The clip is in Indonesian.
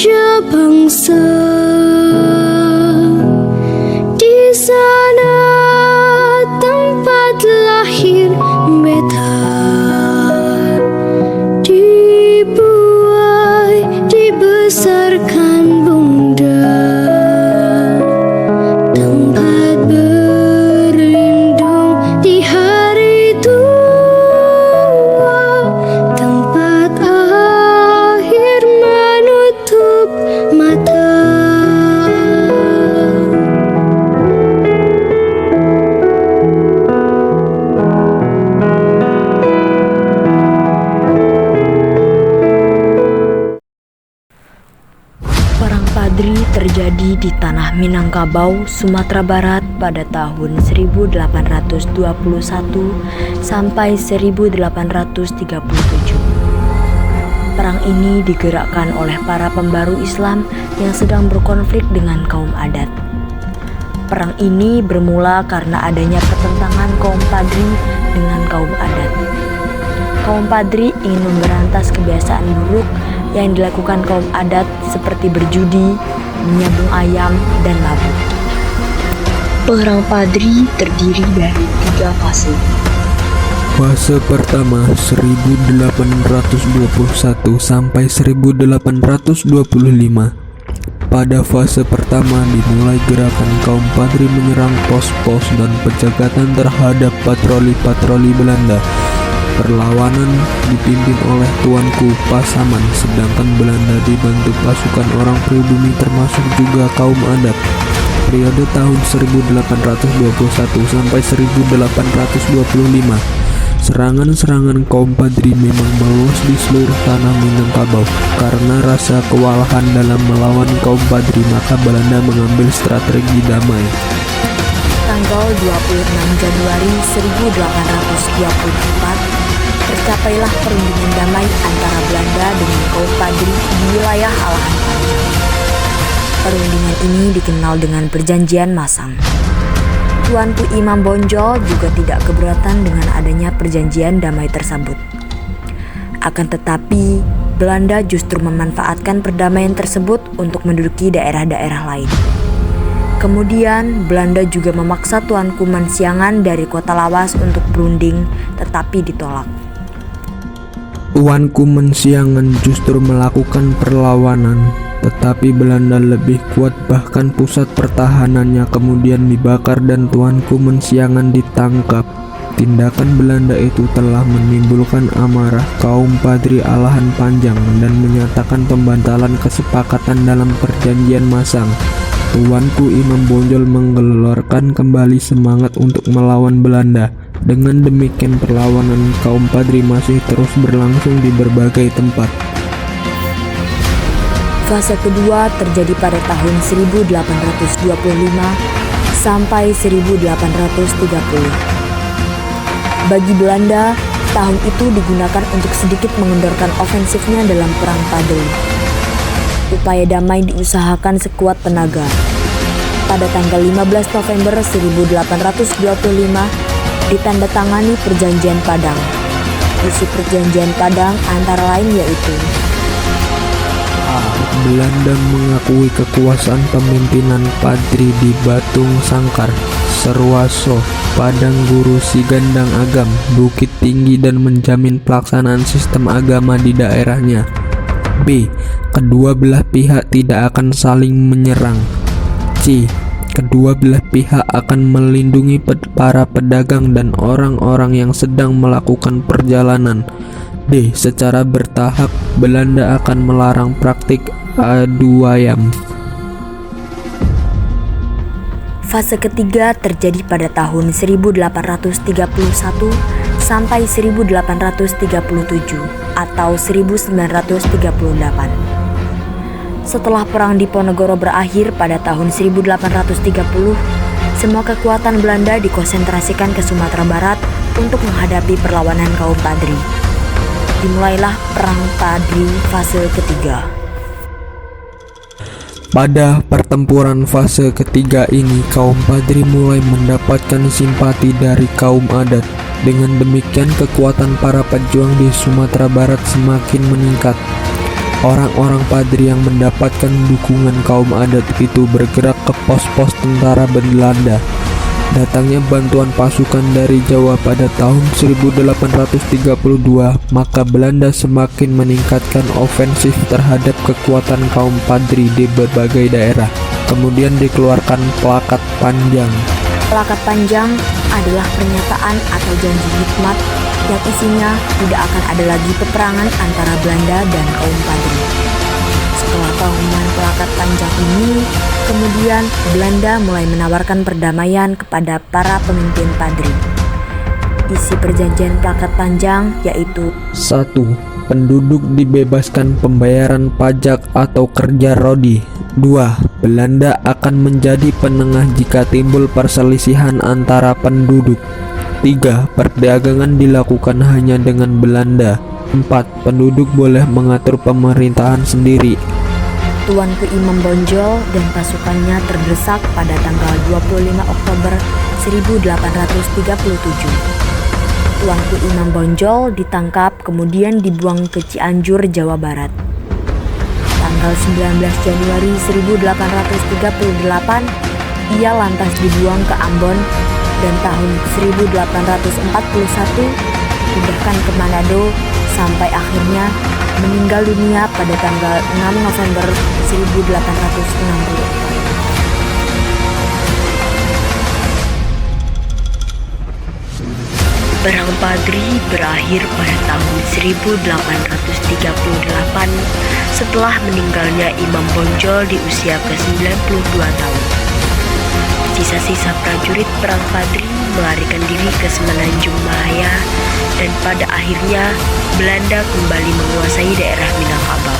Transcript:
raja bangsa. Di sana tempat lahir beta, dibuai dibesarkan bunda, tempat berlindung di hari tua, tempat akhir menutup mata. Perang Padri terjadi di tanah Minangkabau, Sumatera Barat pada tahun 1821 sampai 1837. Perang ini digerakkan oleh para pembaru Islam yang sedang berkonflik dengan kaum adat. Perang ini bermula karena adanya pertentangan kaum Padri dengan kaum adat. Kaum Padri ingin memberantas kebiasaan buruk yang dilakukan kaum adat seperti berjudi, menyambung ayam, dan mabuk. Perang Padri terdiri dari 3 fase. Fase pertama 1821 sampai 1825. Pada fase pertama dimulai gerakan kaum Padri menyerang pos-pos dan penjagatan terhadap patroli-patroli Belanda. Perlawanan dipimpin oleh Tuanku Pasaman, sedangkan Belanda dibantu pasukan orang pribumi termasuk juga kaum adat. Periode tahun 1821 sampai 1825, serangan-serangan kaum Padri memang meluas di seluruh tanah Minangkabau. Karena rasa kewalahan dalam melawan kaum Padri, maka Belanda mengambil strategi damai. Tanggal 26 Januari 1824 tercapailah perundingan damai antara Belanda dengan kaum Padri di wilayah Alahan Panjang. Perundingan ini dikenal dengan Perjanjian Masang. Tuanku Imam Bonjol juga tidak keberatan dengan adanya perjanjian damai tersebut. Akan tetapi, Belanda justru memanfaatkan perdamaian tersebut untuk menduduki daerah-daerah lain. Kemudian, Belanda juga memaksa Tuanku Mansiangan dari Kota Lawas untuk berunding, tetapi ditolak. Tuanku Mansiangan justru melakukan perlawanan, tetapi Belanda lebih kuat, bahkan pusat pertahanannya kemudian dibakar dan Tuanku Mansiangan ditangkap. Tindakan Belanda itu telah menimbulkan amarah kaum Padri Alahan Panjang dan menyatakan pembatalan kesepakatan dalam Perjanjian Masang. Tuanku Imam Bonjol menggelorkan kembali semangat untuk melawan Belanda. Dengan demikian perlawanan kaum Padri masih terus berlangsung di berbagai tempat. Fase kedua terjadi pada tahun 1825 sampai 1830. Bagi Belanda, tahun itu digunakan untuk sedikit mengendorkan ofensifnya dalam Perang Padri. Upaya damai diusahakan sekuat tenaga. Pada tanggal 15 November 1825 ditandatangani Perjanjian Padang. Isi Perjanjian Padang antara lain yaitu: Belanda mengakui kekuasaan pemimpinan Padri di Batung Sangkar, Serwaso, Padang Guru Sigandang Agam, Bukit Tinggi dan menjamin pelaksanaan sistem agama di daerahnya. B. Kedua belah pihak tidak akan saling menyerang. C. Kedua belah pihak akan melindungi para pedagang dan orang-orang yang sedang melakukan perjalanan. D. Secara bertahap, Belanda akan melarang praktik adu ayam. Fase ketiga terjadi pada tahun 1831 sampai 1837 atau 1938. Setelah Perang Diponegoro berakhir pada tahun 1830, semua kekuatan Belanda dikonsentrasikan ke Sumatera Barat untuk menghadapi perlawanan kaum Padri. Dimulailah Perang Padri fase ketiga. Pada pertempuran fase ketiga ini, kaum Padri mulai mendapatkan simpati dari kaum adat. Dengan demikian, kekuatan para pejuang di Sumatera Barat semakin meningkat. Orang-orang Padri yang mendapatkan dukungan kaum adat itu bergerak ke pos-pos tentara Belanda. Datangnya bantuan pasukan dari Jawa pada tahun 1832, maka Belanda semakin meningkatkan ofensif terhadap kekuatan kaum Padri di berbagai daerah. Kemudian dikeluarkan Plakat Panjang. Plakat Panjang adalah pernyataan atau janji hikmat yang isinya tidak akan ada lagi peperangan antara Belanda dan kaum Padri. Setelah pengumuman Plakat Panjang ini, kemudian Belanda mulai menawarkan perdamaian kepada para pemimpin Padri. Isi perjanjian Plakat Panjang yaitu 1. Penduduk dibebaskan pembayaran pajak atau kerja rodi. 2. Belanda akan menjadi penengah jika timbul perselisihan antara penduduk. 3. Perdagangan dilakukan hanya dengan Belanda. 4. Penduduk boleh mengatur pemerintahan sendiri. Tuanku Imam Bonjol dan pasukannya terdesak pada tanggal 25 Oktober 1837. Tuanku Imam Bonjol ditangkap kemudian dibuang ke Cianjur, Jawa Barat. Tanggal 19 Januari 1838, ia lantas dibuang ke Ambon dan tahun 1841 dipindahkan ke Manado sampai akhirnya meninggal dunia pada tanggal 6 November 1864. Perang Padri berakhir pada tahun 1838 setelah meninggalnya Imam Bonjol di usia ke-92 tahun. Sisa-sisa prajurit Perang Padri melarikan diri ke Semenanjung Malaya dan pada akhirnya Belanda kembali menguasai daerah Minangkabau.